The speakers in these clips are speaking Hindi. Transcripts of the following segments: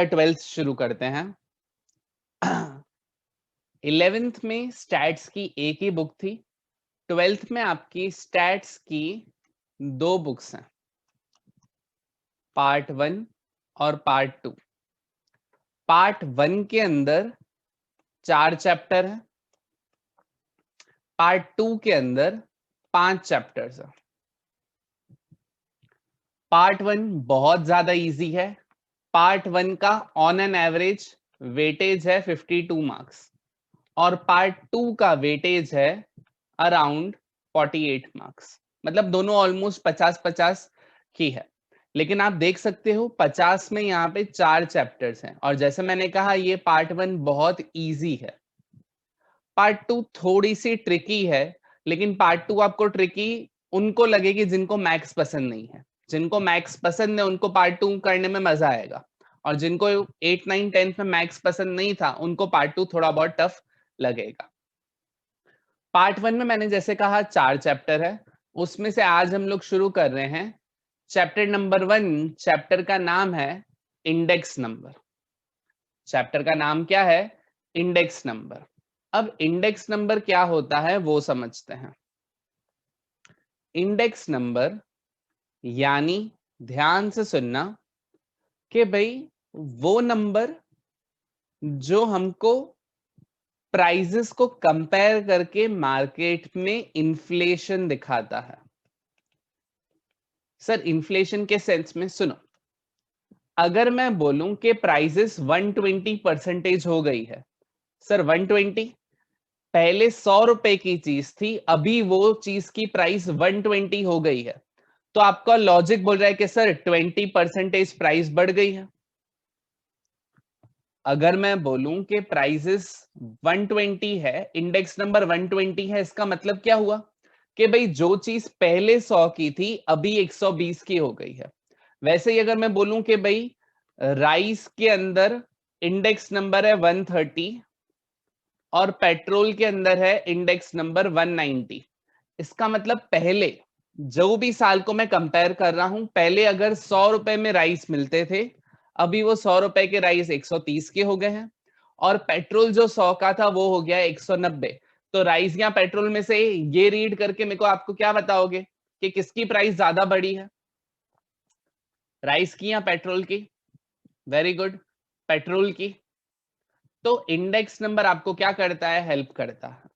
आपका 12th शुरू करते हैं। 11th में स्टैट्स की एक ही बुक थी, 12th में आपकी स्टैट्स की 2 बुक्स हैं, पार्ट 1 और पार्ट 2। पार्ट 1 के अंदर 4 चैप्टर है, पार्ट 2 के अंदर 5 चैप्टर्स है। पार्ट 1 बहुत ज्यादा इजी है। पार्ट 1 का ऑन एन एवरेज वेटेज है 52 मार्क्स और पार्ट 2 का वेटेज है अराउंड 48 मार्क्स, मतलब दोनों ऑलमोस्ट 50-50 की है। लेकिन आप देख सकते हो 50 में यहाँ पे 4 चैप्टर्स हैं और जैसे मैंने कहा ये पार्ट 1 बहुत इजी है। पार्ट 2 थोड़ी सी ट्रिकी है, लेकिन पार्ट 2 आपको ट्रिकी उनको लगेगी जिनको मैथ्स पसंद नहीं है। जिनको मैथ्स पसंद है उनको पार्ट 2 करने में मजा आएगा, और जिनको 8, 9, 10 में मैथ्स पसंद नहीं था उनको पार्ट 2 थोड़ा बहुत टफ लगेगा। पार्ट 1 में मैंने जैसे कहा 4 चैप्टर है, उसमें से आज हम लोग शुरू कर रहे हैं चैप्टर नंबर 1। चैप्टर का नाम है इंडेक्स नंबर। चैप्टर का नाम क्या है? Index number. अब इंडेक्स नंबर क्या होता है वो समझते हैं। इंडेक्स नंबर यानी, ध्यान से सुनना, कि भाई वो नंबर जो हमको प्राइजेस को कंपेयर करके मार्केट में इन्फ्लेशन दिखाता है। सर इन्फ्लेशन के सेंस में सुनो, अगर मैं बोलूं कि प्राइजेस 120% हो गई है, सर 120 पहले 100 रुपए की चीज थी, अभी वो चीज की प्राइस 120 हो गई है, तो आपका लॉजिक बोल रहा है कि सर 20% प्राइस बढ़ गई है। अगर मैं बोलूं कि प्राइसेस 120 है, इंडेक्स नंबर 120 है, इसका मतलब क्या हुआ कि भाई जो चीज पहले 100 की थी अभी 120 की हो गई है। वैसे ही अगर मैं बोलूं कि भाई राइस के अंदर इंडेक्स नंबर है 130 और पेट्रोल के अंदर है इंडेक्स नंबर 190, इसका मतलब पहले जो भी साल को मैं कंपेयर कर रहा हूं, पहले अगर 100 रुपए में राइस मिलते थे, अभी वो 100 रुपए के राइस 130 के हो गए हैं, और पेट्रोल जो 100 का था वो हो गया 190। तो राइस या पेट्रोल में से ये रीड करके मेरे को आपको क्या बताओगे कि किसकी प्राइस ज्यादा बढ़ी है, राइस की या पेट्रोल की? वेरी गुड, पेट्रोल की। तो इंडेक्स नंबर आपको क्या करता है? हेल्प करता है।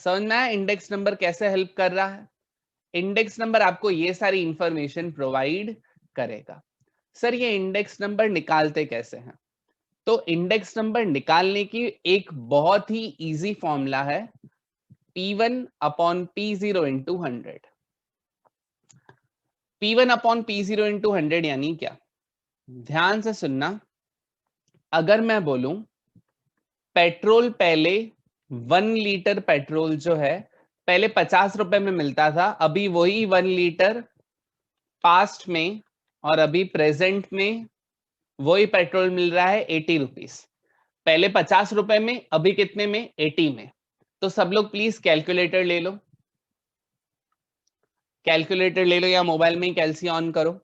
समझ में आया इंडेक्स नंबर कैसे हेल्प कर रहा है? इंडेक्स नंबर आपको ये सारी इंफॉर्मेशन प्रोवाइड करेगा। सर ये इंडेक्स नंबर निकालते कैसे हैं? तो इंडेक्स नंबर निकालने की एक बहुत ही इजी फॉर्मूला है, P1 upon P0 into 100। P1 upon P0 into 100 यानी क्या? ध्यान से सुनना, अगर मैं बोलूं पेट्रोल पहले 1 लीटर पेट्रोल जो है पहले 50 रुपए में मिलता था, अभी वही 1 लीटर पास्ट में और अभी प्रेजेंट में वही पेट्रोल मिल रहा है 80 रुपीस। पहले 50 रुपए में, अभी कितने में? 80 में। तो सब लोग प्लीज कैलकुलेटर ले लो, कैलकुलेटर ले लो या मोबाइल में ही कैलसी ऑन करो।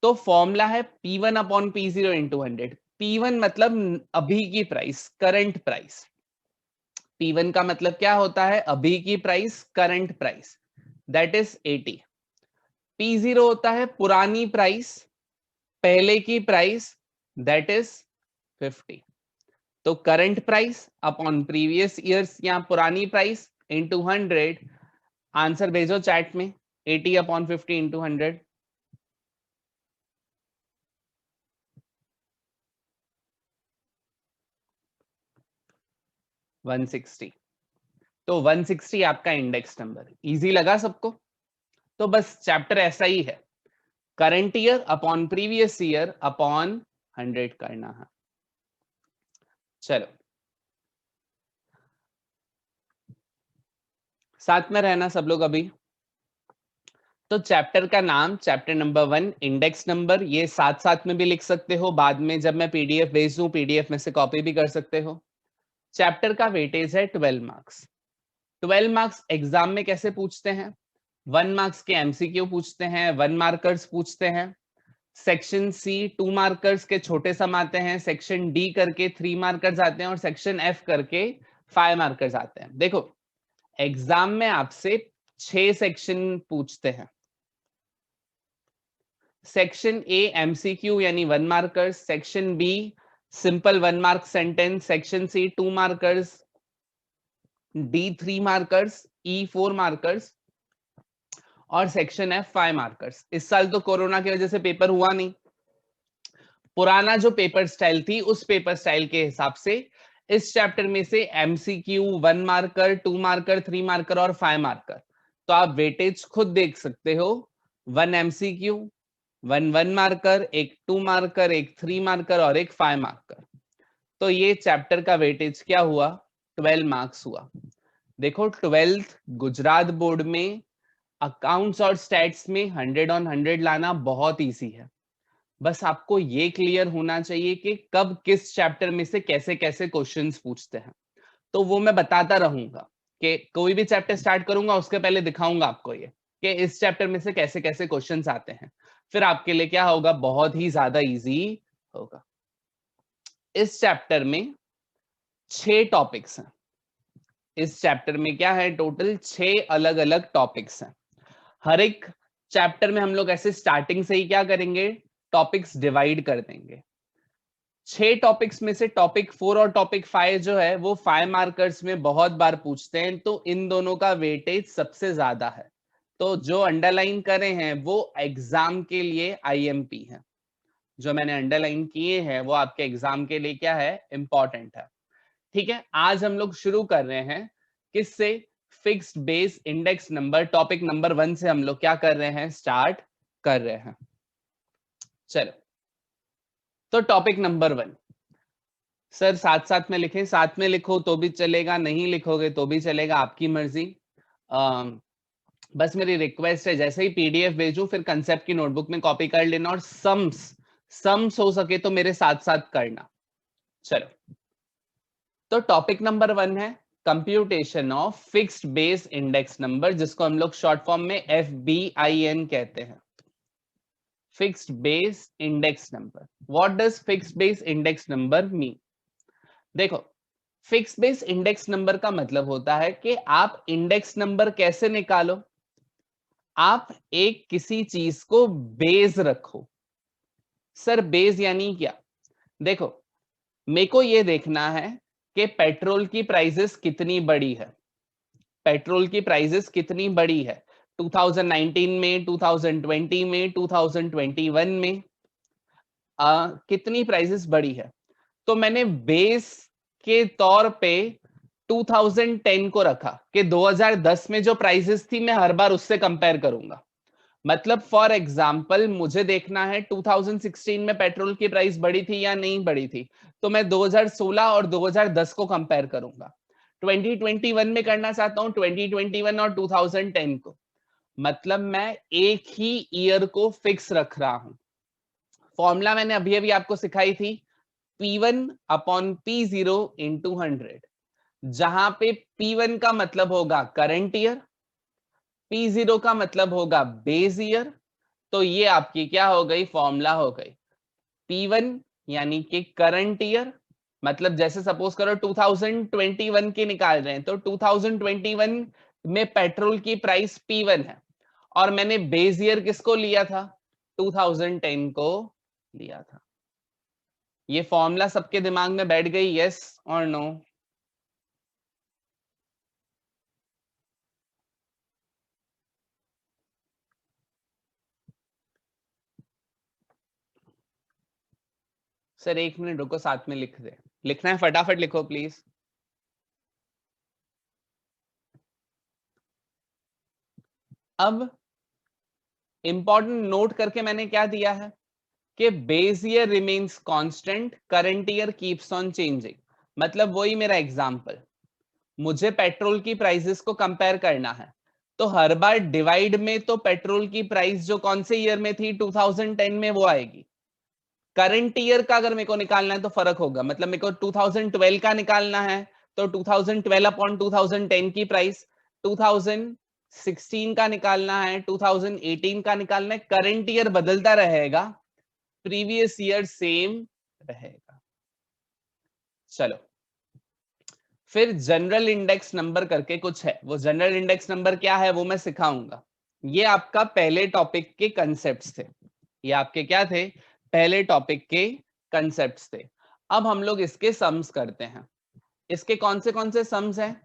तो फॉर्मूला है P1 upon P0 into 100। P1 मतलब अभी की प्राइस, करंट प्राइस। P1 का मतलब क्या होता है? अभी की price, current price, that is 80। P0 होता है पुरानी प्राइस, पहले की प्राइस, दैट इज 50। तो current price upon previous years या पुरानी प्राइस इंटू 100। आंसर भेजो चैट में, 80 अपॉन 50 इंटू 100। वन 160। तो 160 आपका इंडेक्स नंबर। इजी लगा सबको? तो बस चैप्टर ऐसा ही है, current year upon previous year upon 100 करना है। चलो साथ में रहना सब लोग अभी। तो चैप्टर का नाम, चैप्टर नंबर 1 इंडेक्स नंबर, ये साथ साथ में भी लिख सकते हो, बाद में जब मैं पीडीएफ भेज दूं पीडीएफ में से कॉपी भी कर सकते हो। चैप्टर का वेटेज है 12 मार्क्स। 12 मार्क्स एग्जाम में कैसे पूछते हैं? 1 मार्क्स के एमसीक्यू पूछते हैं, 1 मार्कर्स पूछते हैं। सेक्शन सी 2 मार्कर्स के छोटे सम आते हैं, सेक्शन डी करके 3 मार्कर्स आते हैं और सेक्शन एफ करके 5 मार्कर्स आते हैं। देखो एग्जाम में आपसे 6 सेक्शन पूछते हैं। सेक्शन ए एमसीक्यू यानी 1 markers, section B simple 1 mark sentence, section C 2 markers, D 3 markers, E 4 markers और सेक्शन एफ 5 मार्कर्स। इस साल तो कोरोना की वजह से पेपर हुआ नहीं। पुराना जो पेपर स्टाइल थी उस पेपर स्टाइल के हिसाब से इस चैप्टर में से एमसीक्यू 1 मार्कर, 2 मार्कर, 3 मार्कर और 5 मार्कर, तो आप वेटेज खुद देख सकते हो। 1 एमसीक्यू, 1 मार्कर, एक 2 मार्कर, एक 3 मार्कर और एक 5 मार्कर। तो ये चैप्टर का वेटेज क्या हुआ? 12 मार्क्स हुआ। देखो 12th गुजरात बोर्ड में अकाउंट्स और स्टैट्स में 100 on 100 लाना बहुत इजी है। बस आपको ये क्लियर होना चाहिए कि कब किस चैप्टर में से कैसे कैसे क्वेश्चंस पूछते हैं। तो वो मैं बताता रहूंगा कि कोई भी चैप्टर स्टार्ट करूंगा उसके पहले दिखाऊंगा आपको ये कि इस चैप्टर में से कैसे कैसे क्वेश्चंस आते हैं। फिर आपके लिए क्या होगा? बहुत ही ज्यादा इजी होगा। इस चैप्टर में 6 टॉपिक्स हैं। इस चैप्टर में क्या है? टोटल 6 अलग अलग टॉपिक्स हैं। हर एक चैप्टर में हम लोग ऐसे स्टार्टिंग से ही क्या करेंगे? टॉपिक्स डिवाइड कर देंगे। 6 टॉपिक्स में से टॉपिक 4 और टॉपिक 5 जो है वो 5 मार्कर्स में बहुत बार पूछते हैं, तो इन दोनों का वेटेज सबसे ज्यादा है। तो जो अंडरलाइन करे हैं वो एग्जाम के लिए आईएमपी है। जो मैंने अंडरलाइन किए हैं वो आपके एग्जाम के लिए क्या है? इंपॉर्टेंट है। ठीक है, आज हम लोग शुरू कर रहे हैं किससे? Fixed base index number. Topic number 1 से हम लोग क्या कर रहे हैं? स्टार्ट कर रहे हैं। चलो, तो टॉपिक नंबर 1 सर साथ साथ में लिखें। साथ में लिखो तो भी चलेगा, नहीं लिखोगे तो भी चलेगा, आपकी मर्जी। बस मेरी रिक्वेस्ट है जैसे ही पीडीएफ भेजूं फिर कंसेप्ट की नोटबुक में कॉपी कर लेना और सम्स हो सके तो मेरे साथ साथ करना। चलो, तो टॉपिक नंबर 1 है computation of fixed base index number, जिसको हम लोग शॉर्ट फॉर्म में FBIN कहते हैं। Fixed base index number. What does fixed base index number mean? देखो, फिक्स्ड बेस इंडेक्स नंबर का मतलब होता है कि आप इंडेक्स नंबर कैसे निकालो? आप एक किसी चीज को बेस रखो। सर बेस यानी क्या? देखो, मेरे को ये देखना है कि पेट्रोल की प्राइसेस कितनी बड़ी है। पेट्रोल की प्राइसेस कितनी बड़ी है 2019 में, 2020 में, 2021 में कितनी प्राइसेस बढ़ी है? तो मैंने बेस के तौर पे 2010 को रखा कि 2010 में जो प्राइसेस थी मैं हर बार उससे कंपेयर करूंगा। मतलब फॉर एग्जांपल मुझे देखना है 2016 में पेट्रोल की प्राइस बढ़ी थी या नहीं बढ़ी थी, तो मैं 2016 और 2010 को कंपेयर करूंगा। 2021 में करना चाहता हूं 2021 और 2010 को, मतलब मैं एक ही ईयर को फिक्स रख रहा हूं। फॉर्मूला मैंने अभी अभी आपको सिखाई थी, P1 अपॉन P0 इंटू 100, जहां पे P1 का मतलब होगा करंट ईयर, P0 का मतलब होगा बेस ईयर। तो ये आपकी क्या हो गई? फॉर्मूला हो गई। P1 यानी कि करंट ईयर, मतलब जैसे सपोज करो 2021 की निकाल रहे हैं तो 2021 में पेट्रोल की प्राइस P1 है और मैंने बेस ईयर किसको लिया था? 2010 को लिया था। ये फॉर्मूला सबके दिमाग में बैठ गई? यस और नो? सर 1 मिनट रुको, साथ में लिख दे। लिखना है फटाफट लिखो प्लीज। अब इंपॉर्टेंट नोट करके मैंने क्या दिया है कि base year remains constant, current year keeps on changing. मतलब वही मेरा एग्जांपल, मुझे पेट्रोल की प्राइसेस को कंपेयर करना है तो हर बार डिवाइड में तो पेट्रोल की प्राइस जो कौन से ईयर में थी 2010 में वो आएगी। करंट ईयर का अगर मेरे को निकालना है तो फर्क होगा, मतलब मेरे को 2012 का निकालना है तो 2012 अपॉन 2010 की प्राइस, 2016 का निकालना है, 2018 का निकालना है, करंट ईयर बदलता रहेगा प्रीवियस ईयर सेम रहेगा। चलो, फिर जनरल इंडेक्स नंबर करके कुछ है, वो जनरल इंडेक्स नंबर क्या है वो मैं सिखाऊंगा। ये आपका पहले टॉपिक के कंसेप्ट्स थे, ये आपके क्या थे, पहले टॉपिक के कंसेप्ट्स थे। अब हम लोग इसके सम्स करते हैं। इसके कौन से सम्स हैं?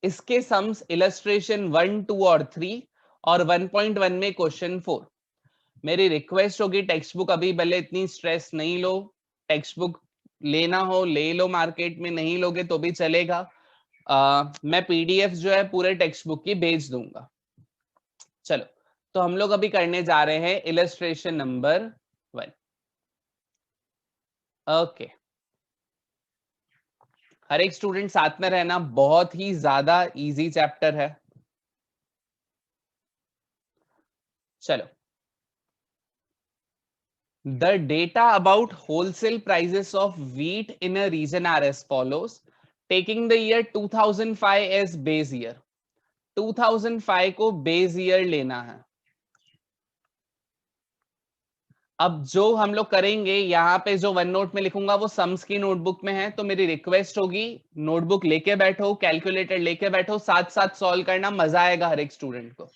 इसके सम्स इलस्ट्रेशन 1, 2 और 3 और 1.1 में क्वेश्चन 4। मेरी रिक्वेस्ट होगी टेक्स्ट बुक अभी भले इतनी स्ट्रेस नहीं लो, टेक्स्ट बुक लेना हो ले लो, मार्केट में नहीं लोगे तो भी चलेगा। मैं पीडीएफ जो है पूरे टेक्स्ट बुक की भेज दूंगा। चलो, तो हम लोग अभी करने जा रहे हैं इलस्ट्रेशन नंबर 1। ओके, हर एक स्टूडेंट साथ में रहना, बहुत ही ज्यादा इजी चैप्टर है। चलो, the data about wholesale prices of wheat in a region are as follows, taking the year 2005 as base year। 2005 को बेस ईयर लेना है। अब जो हम लोग करेंगे, यहाँ पे जो वन नोट में लिखूंगा वो सम्स की नोटबुक में है, तो मेरी रिक्वेस्ट होगी नोटबुक लेके बैठो, कैलकुलेटर लेके बैठो, साथ साथ सॉल्व करना, मजा आएगा हर एक स्टूडेंट को।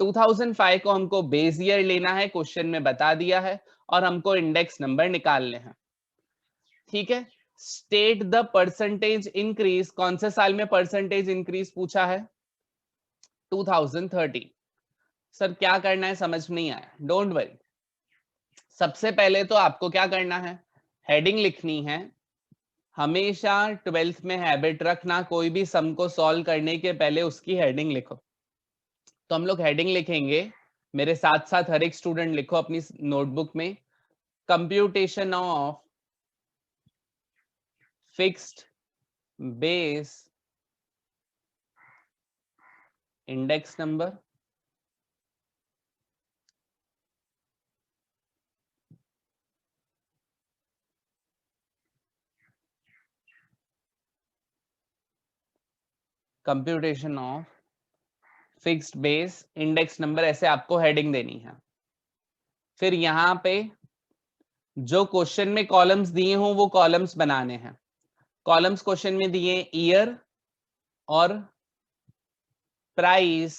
2005 को हमको बेस ईयर लेना है, क्वेश्चन में बता दिया है, और हमको इंडेक्स नंबर निकालने हैं। ठीक है, स्टेट द परसेंटेज इंक्रीज, कौन से साल में परसेंटेज इंक्रीज पूछा है? 2013। सर क्या करना है समझ नहीं आया, डोंट वरी। सबसे पहले तो आपको क्या करना है, हेडिंग लिखनी है। हमेशा 12th में हैबिट रखना, कोई भी सम को सॉल्व करने के पहले उसकी हेडिंग लिखो। तो हम लोग हेडिंग लिखेंगे, मेरे साथ साथ हर एक स्टूडेंट लिखो अपनी नोटबुक में, computation of fixed base index number. Computation of fixed base index number, ऐसे आपको हेडिंग देनी है। फिर यहाँ पे जो क्वेश्चन में कॉलम्स दिए हों वो कॉलम्स बनाने हैं। कॉलम्स क्वेश्चन में दिए ईयर और प्राइस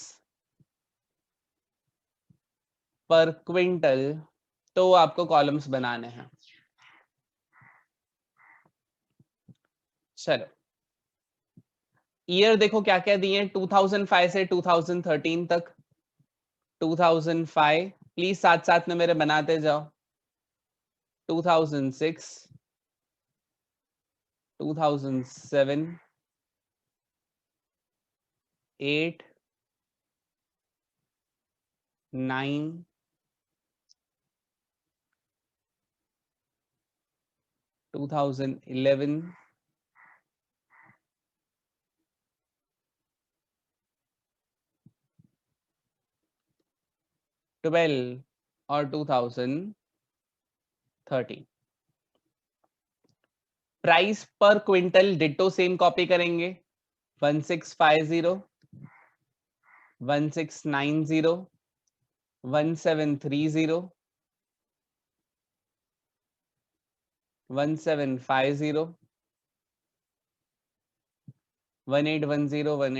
पर क्विंटल, तो आपको कॉलम्स बनाने हैं। चलो, ईयर देखो क्या क्या दिए, 2005 से 2013 तक। 2005 प्लीज साथ साथ में मेरे बनाते जाओ। 2006, 2007, 8, 9, 2011, 12 और 2013। प्राइस पर क्विंटल डिटो सेम कॉपी करेंगे, 1650, 1690, 1730, 1750, 1810, 1850,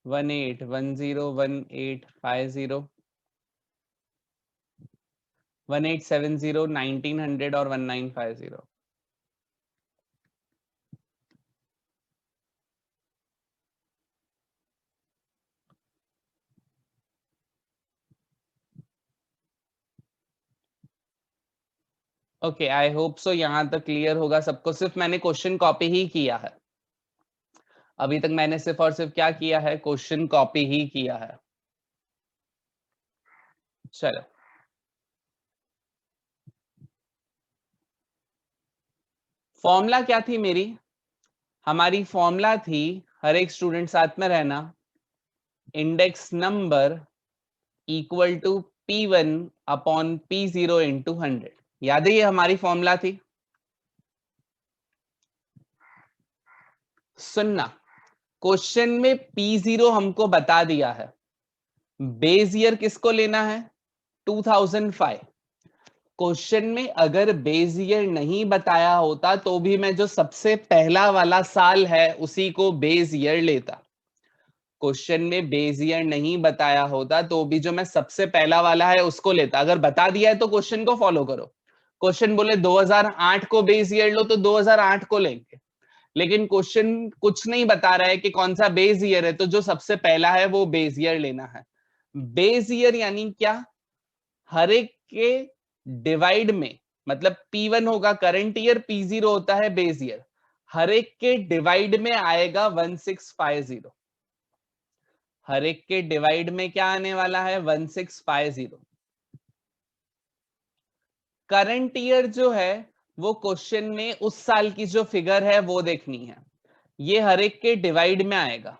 1810, 1850, 1870, 1900 और 1950। ओके, आई होप सो यहां तक क्लियर होगा सबको। सिर्फ मैंने क्वेश्चन कॉपी ही किया है, अभी तक मैंने सिर्फ और सिर्फ क्या किया है, क्वेश्चन कॉपी ही किया है। चलो, फॉर्मूला क्या थी मेरी? हमारी फॉर्मूला थी, हर एक स्टूडेंट साथ में रहना, index number equal to P1 upon P0 into 100। याद है ये हमारी फॉर्मूला थी? सुनना, क्वेश्चन में P0 हमको बता दिया है, बेस ईयर किसको लेना है? 2005 क्वेश्चन में अगर बेस ईयर नहीं बताया होता तो भी मैं जो सबसे पहला वाला साल है उसी को बेस ईयर लेता। क्वेश्चन में बेस ईयर नहीं बताया होता तो भी जो मैं सबसे पहला वाला है उसको लेता। अगर बता दिया है तो क्वेश्चन को फॉलो करो। क्वेश्चन बोले 2008 को बेस ईयर लो तो 2008 को लेंगे, लेकिन क्वेश्चन कुछ नहीं बता रहा है कि कौन सा बेस ईयर है, तो जो सबसे पहला है वो बेस ईयर लेना है। बेस ईयर यानी क्या? हर एक के डिवाइड में, मतलब P1 होगा करंट ईयर, P0 होता है बेस ईयर, हर एक के डिवाइड में आएगा 1650। हर एक के डिवाइड में क्या आने वाला है? 1650। करंट ईयर जो है वो क्वेश्चन में उस साल की जो फिगर है वो देखनी है, ये हर एक के डिवाइड में आएगा।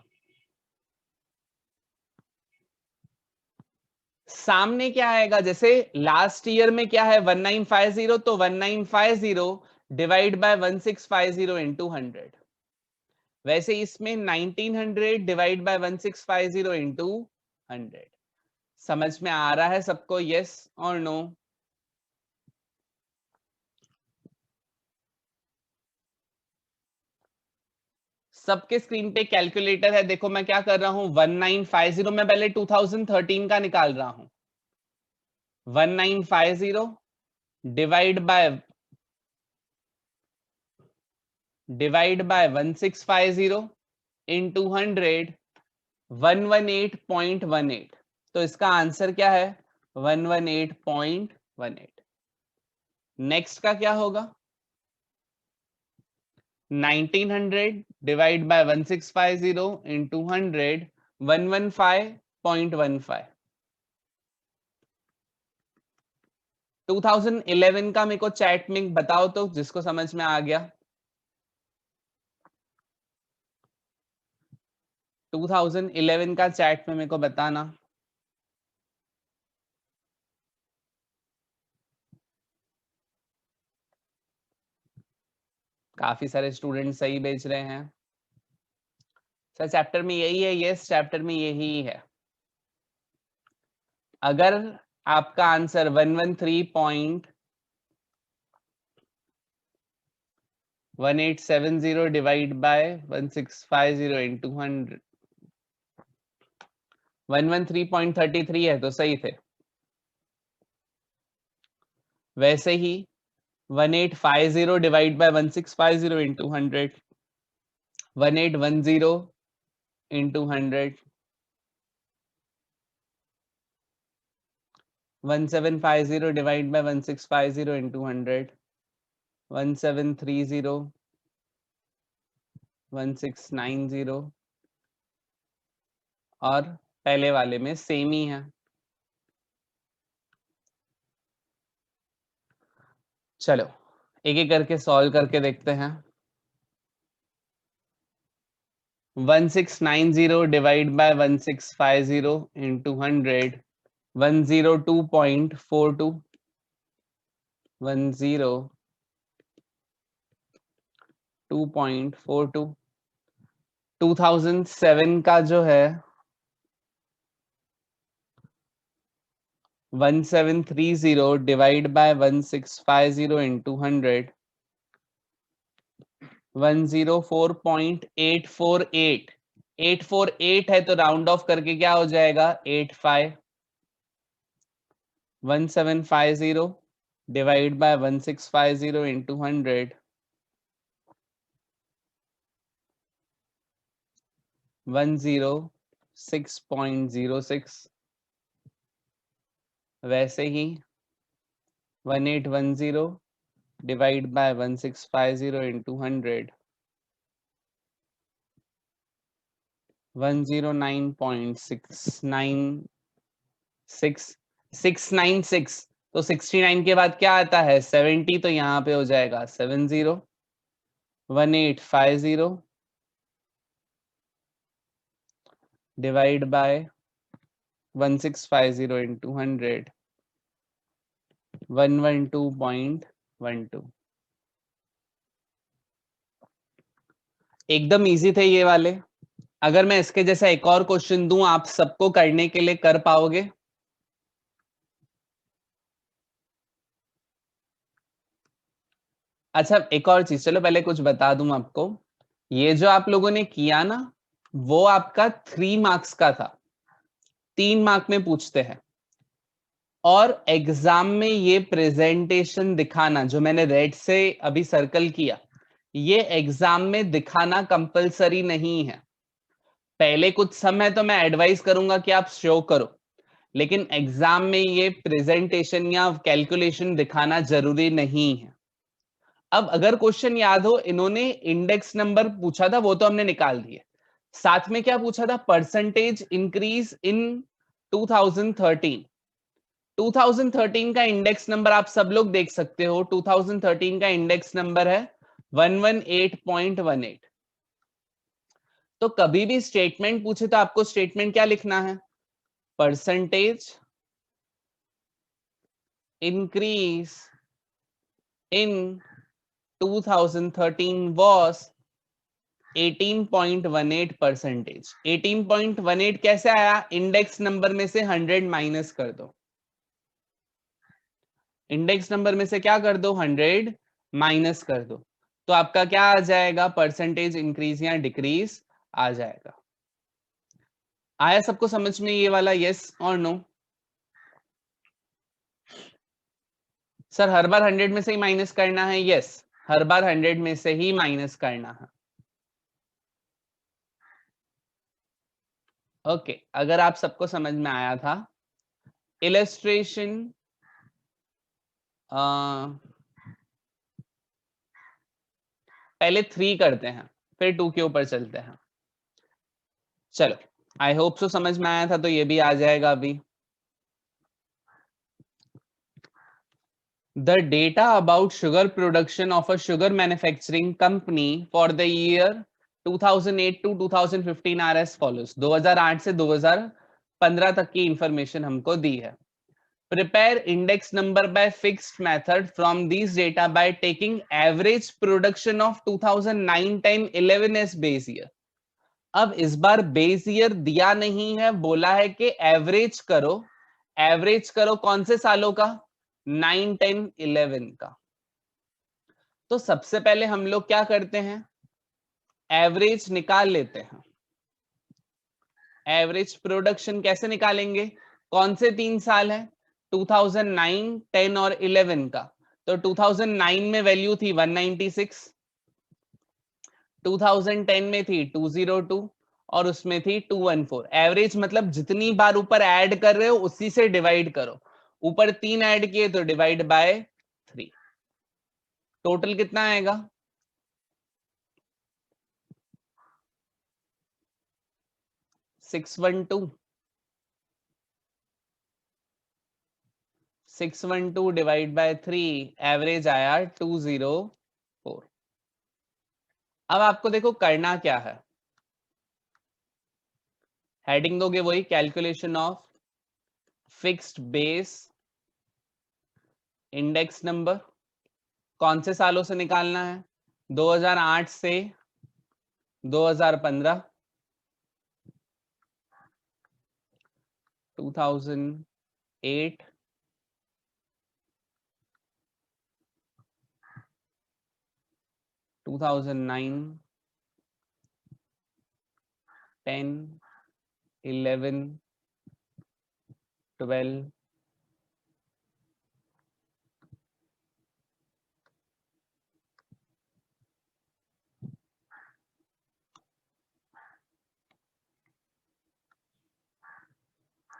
सामने क्या आएगा? जैसे लास्ट ईयर में क्या है 1950, तो 1950 डिवाइड बाय 1650 इनटू 100। वैसे इसमें 1900 डिवाइड बाय 1650 इनटू 100। समझ में आ रहा है सबको? यस और नो? सबके स्क्रीन पे कैलकुलेटर है, देखो मैं क्या कर रहा हूं, 1950 में पहले 2013 का निकाल रहा हूं। 1950 डिवाइड बाय 1650 इनटू 100, 118.18। तो इसका आंसर क्या है? 118.18। नेक्स्ट का क्या होगा? 1900 डिवाइड बाय 1650 इनटू 100, 115.15। 2011 का मेरे को चैट में बताओ तो, जिसको समझ में आ गया। 2011 का चैट में मेरे को बताना। काफी सारे स्टूडेंट सही भेज रहे हैं। सर चैप्टर में यही है? यस चैप्टर में यही है। अगर आपका आंसर 113.1870 डिवाइड बाय 1650 इनटू 100, 113.33 है तो सही थे। वैसे ही 1850 divide by 1650 into 100, 1810 into 100, 1750 divide by 1650 into 100, 1730, 1690, और पहले वाले में सेम ही है। चलो एक एक करके सॉल्व करके देखते हैं। 1690 डिवाइड बाय 1650 इनटू 100, 102.42, 102.42। 2007 का जो है 1730 डिवाइड बाय 1650 इनटू 100, 104.848। 848 है तो राउंड ऑफ करके क्या हो जाएगा? 85। 1750 डिवाइड बाय 1650 इनटू 100, 106.06। वैसे ही 1810 डिवाइड बाय 1650 इनटू 100, 109.696। तो 69 के बाद क्या आता है? 70, तो यहाँ पे हो जाएगा 70। 1850 डिवाइड बाय 1650 इनटू 100, 112.12। एकदम इजी थे ये वाले। अगर मैं इसके जैसा एक और क्वेश्चन दूं आप सबको करने के लिए, कर पाओगे? अच्छा एक और चीज, चलो पहले कुछ बता दूं आपको। ये जो आप लोगों ने किया ना, वो आपका 3 मार्क्स का था, 3 मार्क में पूछते हैं। और एग्जाम में ये प्रेजेंटेशन दिखाना जो मैंने रेड से अभी सर्कल किया, ये एग्जाम में दिखाना कंपलसरी नहीं है। पहले कुछ समय तो मैं एडवाइस करूंगा कि आप शो करो, लेकिन एग्जाम में ये प्रेजेंटेशन या कैलकुलेशन दिखाना जरूरी नहीं है। अब अगर क्वेश्चन याद हो, इन्होंने इंडेक्स नंबर पूछा था, वो तो हमने निकाल दिए। साथ में क्या पूछा था? Percentage increase in 2013। 2013 का इंडेक्स नंबर आप सब लोग देख सकते हो, 2013 का इंडेक्स नंबर है 118.18। तो कभी भी स्टेटमेंट पूछे तो आपको स्टेटमेंट क्या लिखना है? Percentage increase in 2013 was 18.18%। 18.18 कैसे आया? इंडेक्स नंबर में से 100 माइनस कर दो। इंडेक्स नंबर में से क्या कर दो? 100 माइनस कर दो, तो आपका क्या आ जाएगा? परसेंटेज इंक्रीज या डिक्रीज आ जाएगा। आया सबको समझ में ये वाला? यस और नो? सर हर बार 100 में से ही माइनस करना है? यस, हर बार 100 में से ही माइनस करना है। ओके, अगर आप सबको समझ में आया था। इलस्ट्रेशन पहले 3 करते हैं, फिर 2 के ऊपर चलते हैं। चलो, आई होप सो समझ में आया था, तो ये भी आ जाएगा अभी। The data about sugar production of a sugar manufacturing company for the year 2008 to 2015 are as follows। 2008 से 2015 तक की इंफॉर्मेशन हमको दी है। Prepare index number by fixed method from these data by taking average production of 2009, 10, 11 as base year। अब इस बार बेस ईयर दिया नहीं है, बोला है कि एवरेज करो। एवरेज करो कौन से सालों का? 9, 10, 11 का। तो सबसे पहले हम लोग क्या करते हैं? एवरेज निकाल लेते हैं। एवरेज प्रोडक्शन कैसे निकालेंगे? कौन से 3 साल है? 2009, 10 और 11 का। तो 2009 में वैल्यू थी 196, 2010 में थी 202 और उसमें थी 214। एवरेज मतलब जितनी बार ऊपर ऐड कर रहे हो उसी से डिवाइड करो। ऊपर 3 ऐड किए तो डिवाइड बाय 3। टोटल कितना आएगा? 612। 612 डिवाइड बाय 3, एवरेज आया 204। अब आपको देखो करना क्या है। हेडिंग दोगे वही, calculation of fixed base index number. कौन से सालों से निकालना है? 2008 से 2015, 2008, 2009, 10, 11, 12,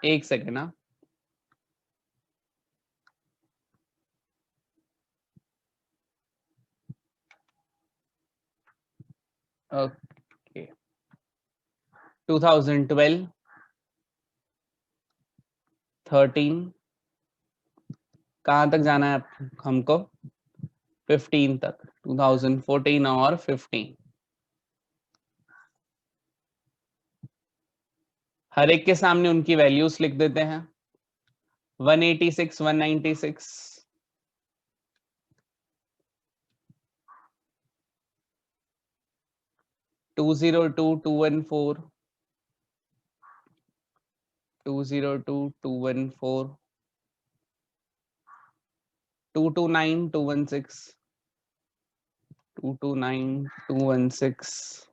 एक सेकेंड ना। ओके, 2012, 13, कहां तक जाना है हमको? 15 तक, 2014 और 15। हर एक के सामने उनकी वैल्यूज लिख देते हैं। 186, 196, 202, 214, 202, 214, 229, 216, 229, 216,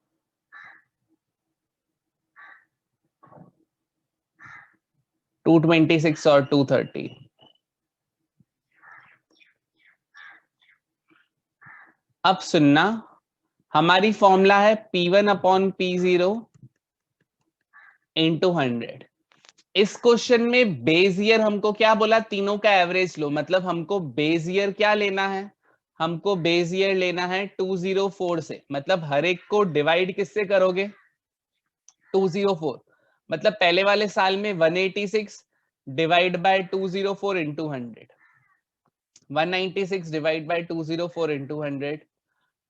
226 और 230। अब सुनना, हमारी फॉर्मूला है P1 अपॉन P0 इंटू 100। इस क्वेश्चन में बेस ईयर हमको क्या बोला, तीनों का एवरेज लो, मतलब हमको बेस ईयर क्या लेना है, हमको बेस ईयर लेना है 204 से, मतलब हर एक को डिवाइड किससे करोगे, 204, मतलब पहले वाले साल में 186 divide by 204 into 100, 196 divide by 204 into 100,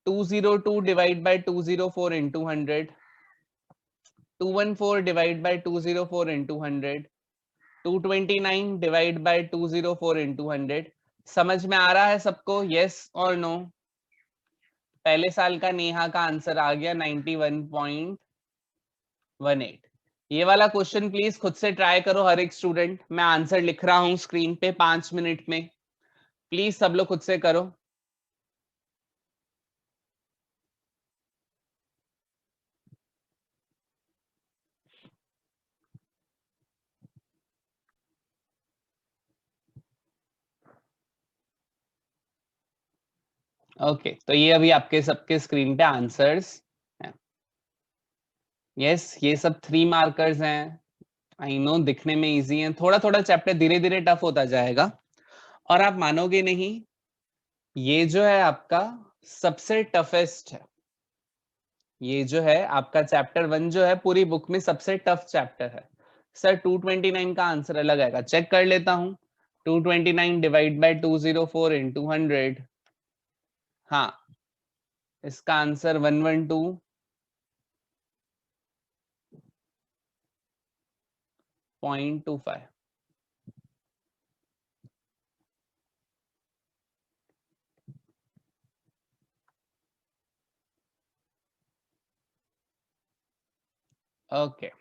202 divide by 204 into 100, 214 divide by 204 into 100, 229 divide by 204 into 100। समझ में आ रहा है सबको, यस और नो? पहले साल का नेहा का आंसर आ गया 91.18। ये वाला क्वेश्चन प्लीज खुद से ट्राई करो हर एक स्टूडेंट, मैं आंसर लिख रहा हूं स्क्रीन पे 5 मिनट में, प्लीज सब लोग खुद से करो। ओके तो ये अभी आपके सबके स्क्रीन पे आंसर्स हैं। यस ये सब 3 मार्कर्स हैं, आई नो दिखने में इजी है, थोड़ा थोड़ा चैप्टर धीरे धीरे टफ होता जाएगा। और आप मानोगे नहीं, ये जो है आपका सबसे टफेस्ट है, ये जो है आपका चैप्टर 1 जो है पूरी बुक में सबसे टफ चैप्टर है। सर 229 का आंसर अलग आएगा, चेक कर लेता हूं, 229 डिवाइड बाय 204 इंटू 100, हाँ इसका आंसर 112.25। ओके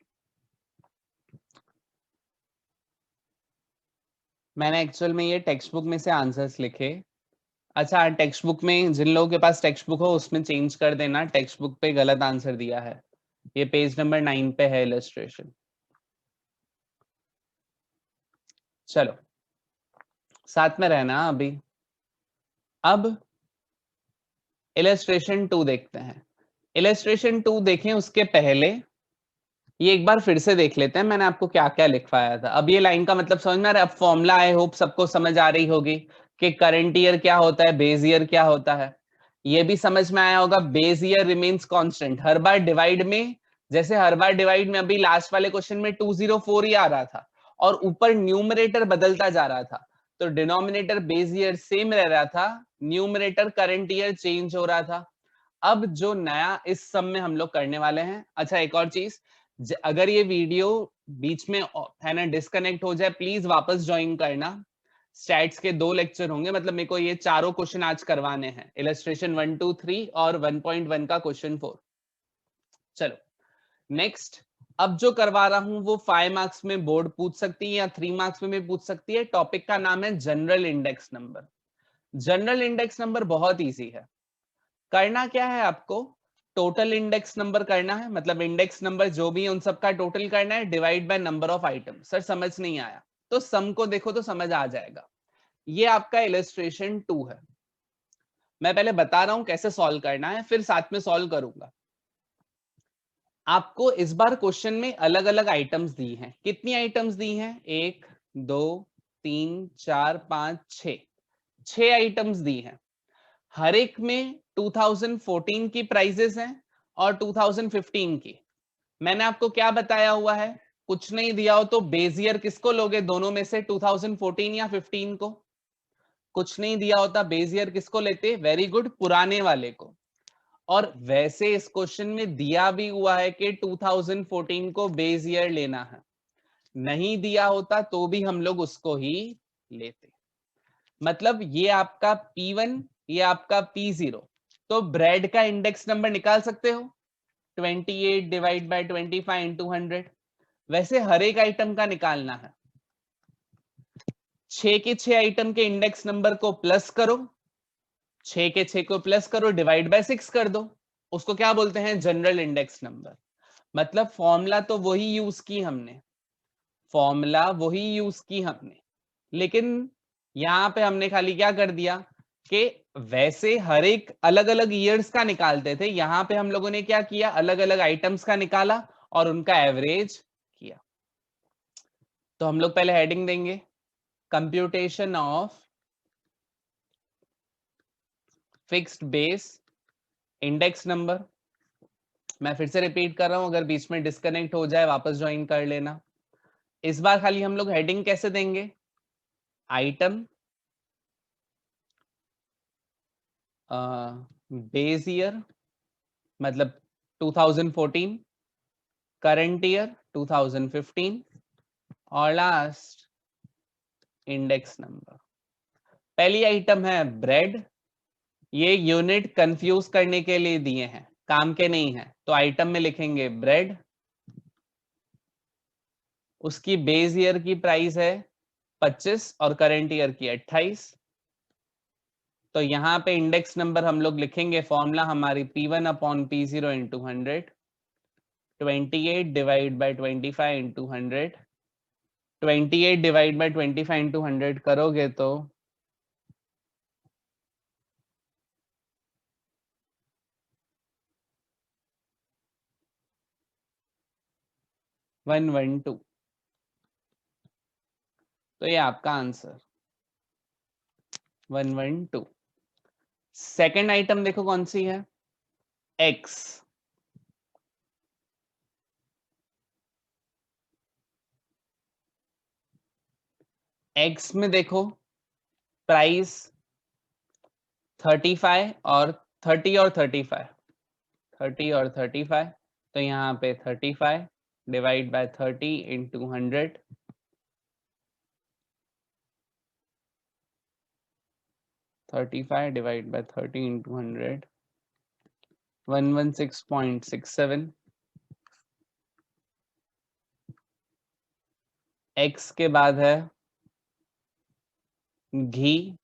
मैंने एक्चुअल में ये टेक्स्ट बुक में से आंसर्स लिखे। अच्छा टेक्स्ट बुक में, जिन लोगों के पास टेक्स्ट बुक हो उसमें चेंज कर देना, टेक्स्ट बुक पे गलत आंसर दिया है, ये पेज नंबर 9 पे है इलस्ट्रेशन। चलो साथ में रहना अभी। अब इलस्ट्रेशन 2 देखते हैं। इलस्ट्रेशन 2 देखें उसके पहले ये एक बार फिर से देख लेते हैं मैंने आपको क्या क्या लिखवाया था। अब ये लाइन का मतलब समझ में आ रहा है, अब फॉर्मूला आई होप सबको समझ आ रही होगी कि करंट ईयर क्या होता है, बेस ईयर क्या होता है। ये भी समझ में आया होगा, बेस ईयर रिमेन्स कांस्टेंट, हर बार डिवाइड में, जैसे हर बार डिवाइड में अभी लास्ट वाले क्वेश्चन में 204 ही आ रहा था और ऊपर न्यूमरेटर बदलता जा रहा था, तो डिनोमिनेटर बेस ईयर सेम रह रहा था, न्यूमरेटर करंट ईयर चेंज हो रहा था। अब जो नया इस सम में हम लोग करने वाले हैं, अच्छा एक और चीज, अगर ये वीडियो बीच में है ना डिस्कनेक्ट हो जाए प्लीज वापस ज्वाइन करना, स्टैट्स के 2 लेक्चर होंगे, मतलब मेरे को ये चारों क्वेश्चन आज करवाने हैं, इलस्ट्रेशन 1, 2, 3 और 1.1 का क्वेश्चन 4। चलो नेक्स्ट, अब जो करवा रहा हूं वो 5 मार्क्स में बोर्ड पूछ सकती है या 3 मार्क्स में भी पूछ सकती है। टॉपिक का नाम है general index number. General index number बहुत इजी है, करना क्या है आपको, टोटल इंडेक्स नंबर करना है, मतलब इंडेक्स नंबर जो भी है उन सबका टोटल करना है, divide by number of item. Sir समझ नहीं आया तो सम को देखो तो समझ आ जाएगा। ये आपका इलस्ट्रेशन 2 है, मैं पहले बता रहा हूं कैसे सॉल्व करना है फिर साथ में सॉल्व करूंगा। आपको इस बार क्वेश्चन में अलग अलग आइटम्स दी हैं, कितनी आइटम्स दी हैं, 1 2 3 4 5 6, 6 आइटम्स दी हैं। हर एक में 2014 की प्राइजेस हैं और 2015 की। मैंने आपको क्या बताया हुआ है, कुछ नहीं दिया हो तो बेस ईयर किसको लोगे दोनों में से, 2014 या 15 को। कुछ नहीं दिया होता बेस ईयर किसको लेते, वेरी गुड, पुराने वाले को। और वैसे इस क्वेश्चन में दिया भी हुआ है कि 2014 को बेस ईयर लेना है, नहीं दिया होता तो भी हम लोग उसको ही लेते। मतलब ये आपका P1 ये आपका P0, तो ब्रेड का इंडेक्स नंबर निकाल सकते हो 28 डिवाइड बाय 25 इंटू 100। वैसे हर एक आइटम का निकालना है, 6 के 6 आइटम के इंडेक्स नंबर को प्लस करो, 6 के 6 को प्लस करो, डिवाइड बाय 6 कर दो, उसको क्या बोलते हैं? General index number. मतलब फॉर्मूला तो वही यूज की हमने, फॉर्मूला वही यूज की हमने, लेकिन यहां पे हमने खाली क्या कर दिया कि वैसे हर एक अलग अलग ईयर्स का निकालते थे, यहां पे हम लोगों ने क्या किया, अलग अलग आइटम्स का निकाला और उनका एवरेज किया। तो हम लोग पहले हेडिंग देंगे, computation of fixed base index number. मैं फिर से रिपीट कर रहा हूं, अगर बीच में डिस्कनेक्ट हो जाए वापस ज्वाइन कर लेना। इस बार खाली हम लोग हेडिंग कैसे देंगे? आइटम बेस ईयर मतलब 2014, करंट ईयर 2015 और लास्ट इंडेक्स नंबर। पहली आइटम है ब्रेड, ये यूनिट कंफ्यूज करने के लिए दिए हैं, काम के नहीं है, तो आइटम में लिखेंगे ब्रेड। उसकी बेस ईयर की प्राइस है 25 और करंट ईयर की 28। तो यहाँ पे इंडेक्स नंबर हम लोग लिखेंगे, फॉर्मूला हमारी P1 upon P0 into 100, 28 divide by 25 into 100, 28 divide by 25 into 100 करोगे तो 112। तो ये आपका आंसर 112। सेकेंड आइटम देखो कौन सी है, एक्स। एक्स में देखो प्राइस 35 और 30 और 35, 30 और 35, तो यहाँ पे 35 divide by 30 into 100, 35 divide by 30 into 100, 116.67। X के बाद है घी,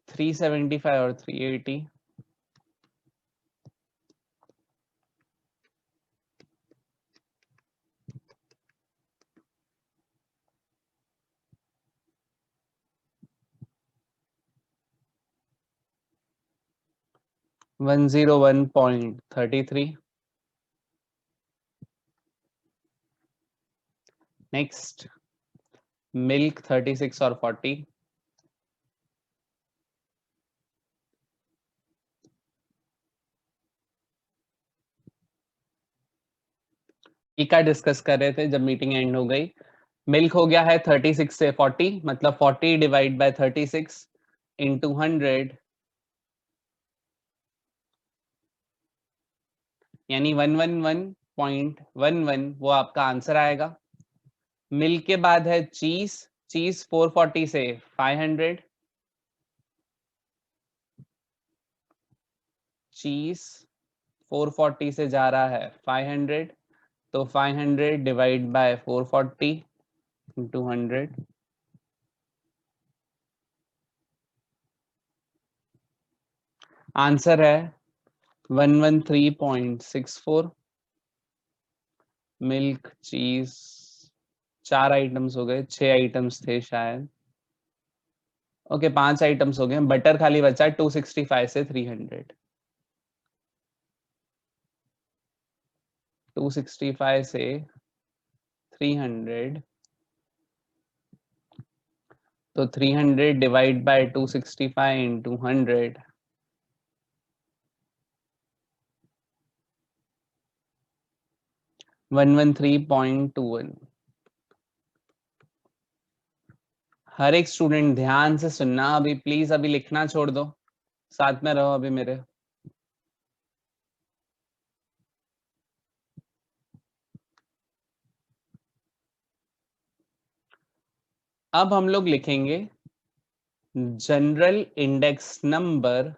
375 और 380, $101.33। नेक्स्ट मिल्क 36 और 40, का डिस्कस कर रहे थे जब मीटिंग एंड हो गई। मिल्क हो गया है 36 से 40, मतलब 40 डिवाइड बाय 36 इंटू 100, यानी 111.11 वो आपका आंसर आएगा। मिल्क के बाद है चीज, चीज 440 से 500, चीज 440 से जा रहा है 500, तो 500 डिवाइड बाय 440 इंटू 100, आंसर है 113.64। मिल्क चीज 4 आइटम्स हो गए, 6 आइटम्स थे शायद, ओके 5 आइटम्स हो गए। बटर खाली बचा 265 से 300, 265 से 300, तो 300 डिवाइड बाय 265 इंटू 100, 113.21। हर एक स्टूडेंट ध्यान से सुनना, अभी प्लीज अभी लिखना छोड़ दो, साथ में रहो अभी मेरे। अब हम लोग लिखेंगे general index number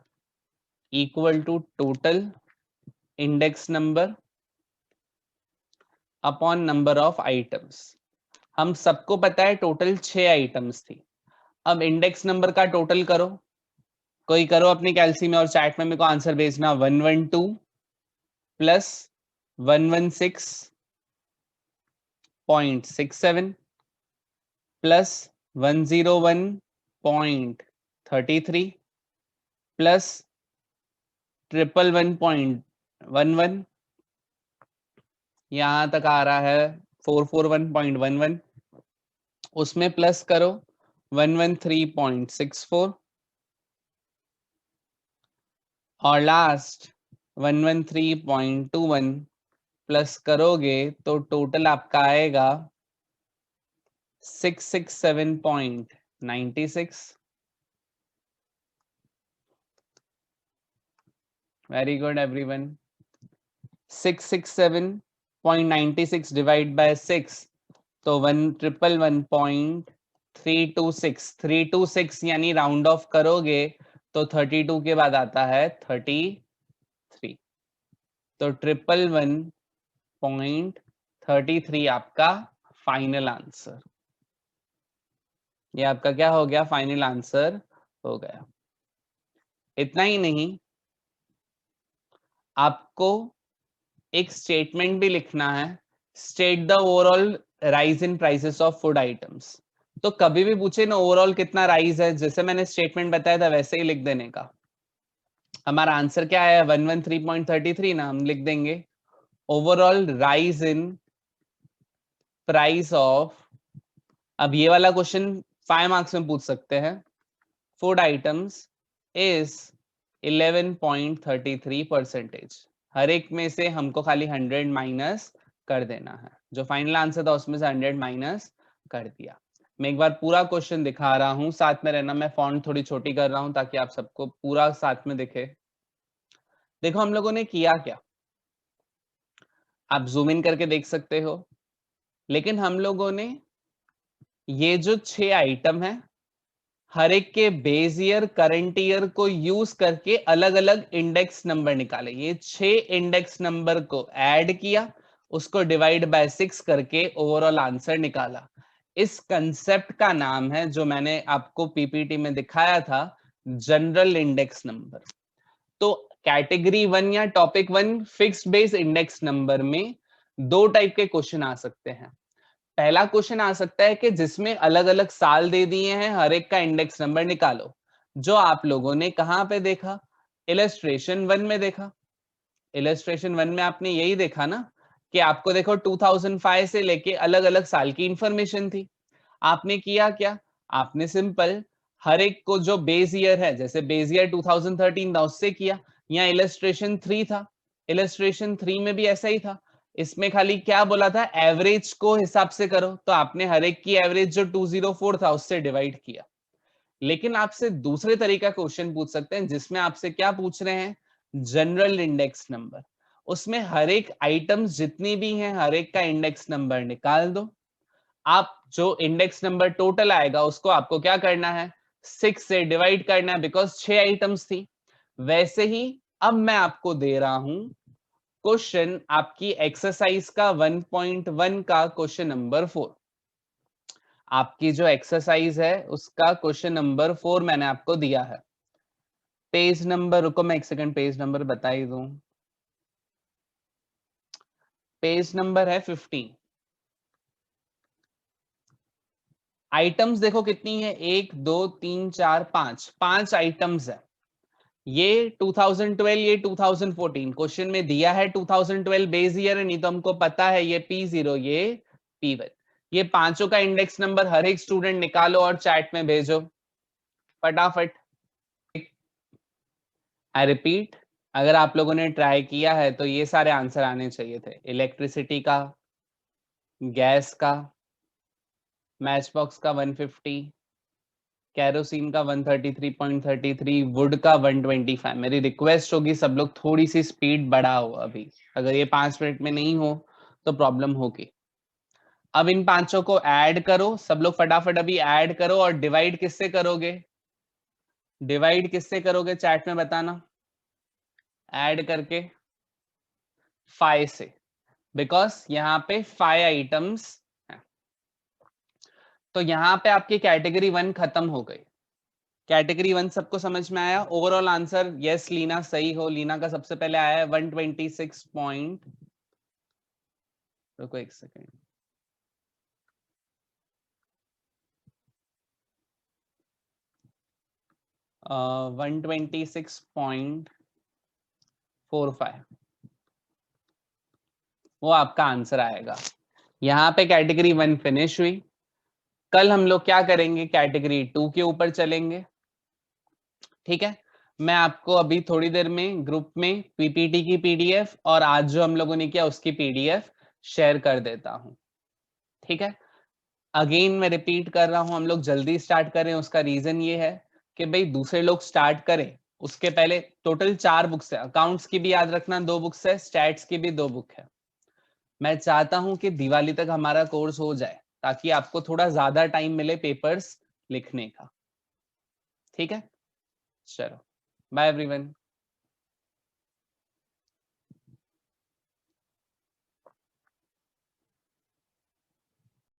equal to total index number upon number of items. हम सबको पता है टोटल 6 आइटम्स थी। अब इंडेक्स नंबर का टोटल करो, कोई करो अपनी कैलसी में और चैट में मेरे को आंसर भेजना। 112 प्लस 116.67 प्लस 101.33 प्लस 111.11, यहां तक आ रहा है 441.11, उसमें प्लस करो 113.64 और लास्ट 113.21 प्लस करोगे तो टोटल आपका आएगा 667.96। Very good everyone. 667.96 divide by 6 तो 111.326, 326 यानी राउंड ऑफ करोगे तो 32 के बाद आता है 33, तो 111.33 आपका फाइनल आंसर। ये आपका क्या हो गया? फाइनल आंसर हो गया। इतना ही नहीं, आपको एक स्टेटमेंट भी लिखना है, state the overall rise in prices of food items. तो कभी भी पूछे ना ओवरऑल कितना राइज है, जैसे मैंने स्टेटमेंट बताया था वैसे ही लिख देने का। हमारा आंसर क्या है? 113.33 ना, हम लिख देंगे overall rise in price of. अब ये वाला क्वेश्चन 5 मार्क्स में पूछ सकते हैं। Food items is 11.33%। हर एक में से हमको खाली 100 माइनस कर देना है। जो फाइनल आंसर था उसमें से 100 माइनस कर दिया। मैं एक बार पूरा क्वेश्चन दिखा रहा हूं, साथ में रहना। मैं फॉन्ट थोड़ी छोटी कर रहा हूं ताकि आप सबको पूरा साथ में दिखे। देखो हम लोगों ने किया क्या, आप जूम इन करके देख सकते हो। लेकिन हम लोगों ने ये जो 6 आइटम है, हर एक के बेस ईयर करंट ईयर को यूज करके अलग अलग इंडेक्स नंबर निकाले। ये 6 इंडेक्स नंबर को ऐड किया, उसको डिवाइड बाय 6 करके ओवरऑल आंसर निकाला। इस कंसेप्ट का नाम है, जो मैंने आपको पीपीटी में दिखाया था, जनरल इंडेक्स नंबर। तो कैटेगरी 1 या topic 1 fixed base index number में 2 टाइप के क्वेश्चन आ सकते हैं। पहला क्वेश्चन आ सकता है कि जिसमें अलग अलग साल दे दिए हैं, हर एक का इंडेक्स नंबर निकालो, जो आप लोगों ने कहां पे देखा? इलस्ट्रेशन 1 में देखा। इलस्ट्रेशन 1 में आपने यही देखा ना कि आपको देखो 2005 से लेके अलग अलग साल की इंफॉर्मेशन थी। आपने किया क्या? आपने सिंपल हर एक को जो बेस ईयर है, जैसे बेस ईयर 2013 था उससे किया। यहाँ इलस्ट्रेशन 3 था, इलस्ट्रेशन 3 में भी ऐसा ही था। इसमें खाली क्या बोला था? एवरेज को हिसाब से करो, तो आपने हर एक की एवरेज जो 204 था उससे डिवाइड किया। लेकिन आपसे दूसरे तरीका क्वेश्चन पूछ सकते हैं, जिसमें आपसे क्या पूछ रहे हैं? General index number. उसमें हर एक आइटम जितनी भी हैं, हर एक का इंडेक्स नंबर निकाल दो। आप जो इंडेक्स नंबर टोटल आएगा उसको आपको क्या करना है? 6 से डिवाइड करना है, बिकॉज 6 आइटम्स थी। वैसे ही अब मैं आपको दे रहा हूं क्वेश्चन, आपकी एक्सरसाइज का 1.1 का क्वेश्चन नंबर 4। आपकी जो एक्सरसाइज है उसका क्वेश्चन नंबर 4 मैंने आपको दिया है। पेज नंबर, रुको मैं एक सेकंड पेज नंबर बता ही दूं। पेज नंबर है 15। आइटम्स देखो कितनी है? 1 2 3 4 5, 5 आइटम्स है। ये 2012, ये 2014 क्वेश्चन में दिया है। 2012 बेस ईयर है, नहीं तो हमको पता है ये P0, ये P1। ये पांचों का इंडेक्स नंबर हर एक स्टूडेंट निकालो और चैट में भेजो फटाफट। आई रिपीट, अगर आप लोगों ने ट्राई किया है तो ये सारे आंसर आने चाहिए थे। इलेक्ट्रिसिटी का, गैस का, मैच बॉक्स का 150, कैरोसिन का 133.33, वुड का 125। मेरी रिक्वेस्ट होगी सब लोग थोड़ी सी स्पीड बढ़ाओ अभी, अगर ये 5 मिनट में नहीं हो तो प्रॉब्लम होगी। अब इन पांचों को ऐड करो, सब लोग फटाफट अभी ऐड करो। और डिवाइड किससे करोगे? डिवाइड किससे करोगे चैट में बताना। ऐड करके 5 से, बिकॉज यहाँ पे 5 आइटम्स हैं। तो यहाँ पे आपकी कैटेगरी 1 खत्म हो गई। कैटेगरी 1 सबको समझ में आया? ओवरऑल आंसर यस लीना सही हो। लीना का सबसे पहले आया है 126 पॉइंट, रुको एक सेकेंड, 126.45 वो आपका आंसर आएगा। यहाँ पे कैटेगरी 1 फिनिश हुई। कल हम लोग क्या करेंगे, कैटेगरी 2 के ऊपर चलेंगे। ठीक है, मैं आपको अभी थोड़ी देर में ग्रुप में पीपीटी की पीडीएफ और आज जो हम लोगों ने किया उसकी पीडीएफ शेयर कर देता हूं। ठीक है, अगेन मैं रिपीट कर रहा हूं, हम लोग जल्दी स्टार्ट करें। उसका रीजन ये है कि भाई दूसरे लोग स्टार्ट करें उसके पहले। टोटल 4 बुक्स है, अकाउंट्स की भी याद रखना 2 बुक्स है, स्टैट्स की भी 2 बुक है। मैं चाहता हूं कि दिवाली तक हमारा कोर्स हो जाए ताकि आपको थोड़ा ज्यादा टाइम मिले पेपर्स लिखने का। ठीक है, चलो बाय एवरीवन।